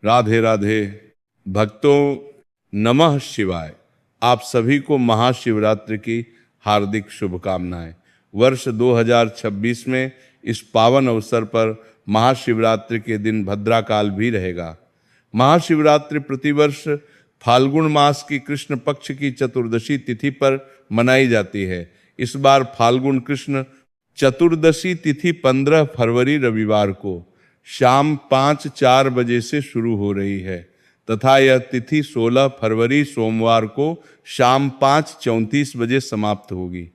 राधे राधे। भक्तों, नमः शिवाय। आप सभी को महाशिवरात्रि की हार्दिक शुभकामनाएं। वर्ष 2026 में इस पावन अवसर पर महाशिवरात्रि के दिन भद्राकाल भी रहेगा। महाशिवरात्रि प्रतिवर्ष फाल्गुन मास की कृष्ण पक्ष की चतुर्दशी तिथि पर मनाई जाती है। इस बार फाल्गुन कृष्ण चतुर्दशी तिथि 15 फरवरी रविवार को शाम 5:04 बजे से शुरू हो रही है तथा यह तिथि 16 फरवरी सोमवार को शाम 5:34 बजे समाप्त होगी।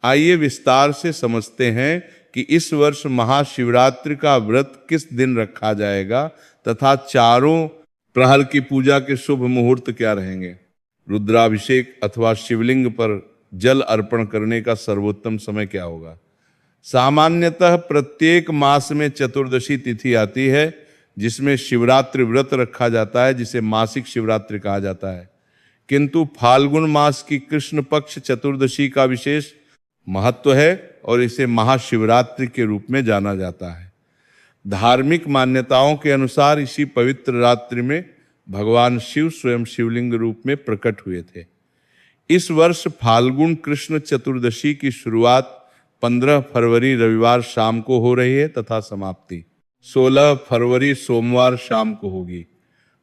आइए विस्तार से समझते हैं कि इस वर्ष महाशिवरात्रि का व्रत किस दिन रखा जाएगा तथा चारों प्रहर की पूजा के शुभ मुहूर्त क्या रहेंगे। रुद्राभिषेक अथवा शिवलिंग पर जल अर्पण करने का सर्वोत्तम समय क्या होगा। सामान्यतः प्रत्येक मास में चतुर्दशी तिथि आती है जिसमें शिवरात्रि व्रत रखा जाता है, जिसे मासिक शिवरात्रि कहा जाता है। किंतु फाल्गुन मास की कृष्ण पक्ष चतुर्दशी का विशेष महत्व है और इसे महाशिवरात्रि के रूप में जाना जाता है। धार्मिक मान्यताओं के अनुसार इसी पवित्र रात्रि में भगवान शिव स्वयं शिवलिंग रूप में प्रकट हुए थे। इस वर्ष फाल्गुन कृष्ण चतुर्दशी की शुरुआत 15 फरवरी रविवार शाम को हो रही है तथा समाप्ति 16 फरवरी सोमवार शाम को होगी।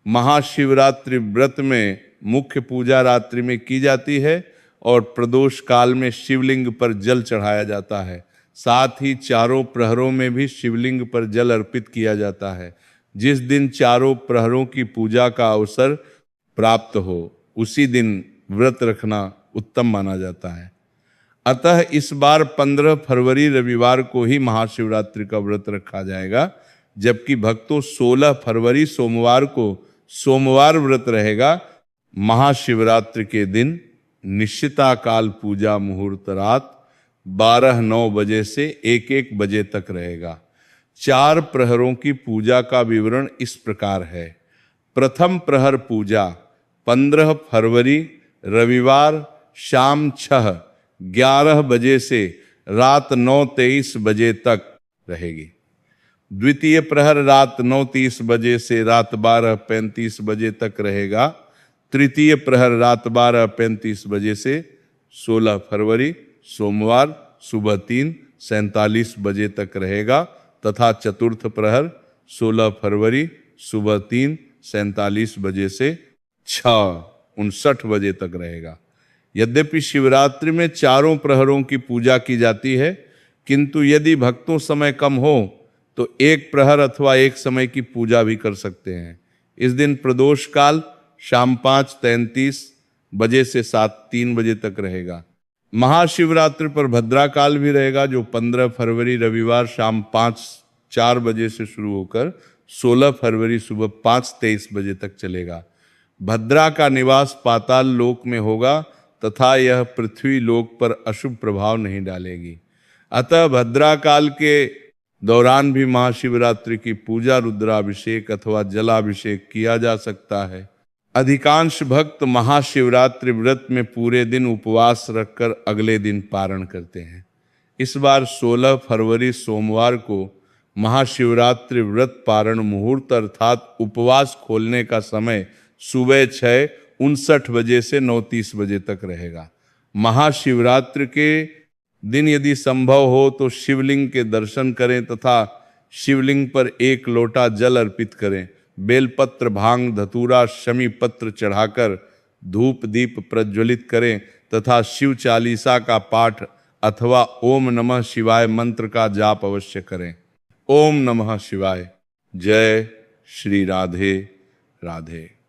महाशिवरात्रि व्रत में मुख्य पूजा रात्रि में की जाती है और प्रदोष काल में शिवलिंग पर जल चढ़ाया जाता है। साथ ही चारों प्रहरों में भी शिवलिंग पर जल अर्पित किया जाता है। जिस दिन चारों प्रहरों की पूजा का अवसर प्राप्त हो उसी दिन व्रत रखना उत्तम माना जाता है। अतः इस बार 15 फरवरी रविवार को ही महाशिवरात्रि का व्रत रखा जाएगा, जबकि भक्तों 16 फरवरी सोमवार को सोमवार व्रत रहेगा। महाशिवरात्रि के दिन निश्चिताकाल पूजा मुहूर्त रात 12:09 बजे से 1:01 बजे तक रहेगा। 4 प्रहरों की पूजा का विवरण इस प्रकार है। प्रथम प्रहर पूजा 15 फरवरी रविवार शाम 6:11 बजे से रात 9:23 बजे तक रहेगी। द्वितीय प्रहर रात 9:30 बजे से रात 12:35 बजे तक रहेगा। तृतीय प्रहर रात 12:35 बजे से 16 फरवरी सोमवार सुबह 3:47 बजे तक रहेगा तथा चतुर्थ प्रहर 16 फरवरी सुबह 3:47 बजे से 6:59 बजे तक रहेगा। यद्यपि शिवरात्रि में चारों प्रहरों की पूजा की जाती है, किंतु यदि भक्तों समय कम हो तो एक प्रहर अथवा एक समय की पूजा भी कर सकते हैं। इस दिन प्रदोष काल शाम 5:33 बजे से 7:03 बजे तक रहेगा। महाशिवरात्रि पर भद्राकाल भी रहेगा, जो 15 फरवरी रविवार शाम 5:04 बजे से शुरू होकर 16 फरवरी सुबह 5:23 बजे तक चलेगा। भद्रा का निवास पाताल लोक में होगा तथा यह पृथ्वी लोक पर अशुभ प्रभाव नहीं डालेगी। अतः भद्रा काल के दौरान भी महाशिवरात्रि की पूजा रुद्राभिषेक अथवा जलाभिषेक किया जा सकता है। अधिकांश भक्त महाशिवरात्रि व्रत में पूरे दिन उपवास रखकर अगले दिन पारण करते हैं। इस बार 16 फरवरी सोमवार को महाशिवरात्रि व्रत पारण मुहूर्त अर्थात उपवास खोलने का समय सुबह 6:59 बजे से 9:30 बजे तक रहेगा। महाशिवरात्रि के दिन यदि संभव हो तो शिवलिंग के दर्शन करें तथा शिवलिंग पर 1 लोटा जल अर्पित करें। बेलपत्र भांग धतूरा शमी पत्र चढ़ाकर धूप दीप प्रज्वलित करें तथा शिव चालीसा का पाठ अथवा ओम नमः शिवाय मंत्र का जाप अवश्य करें। ओम नमः शिवाय। जय श्री राधे राधे।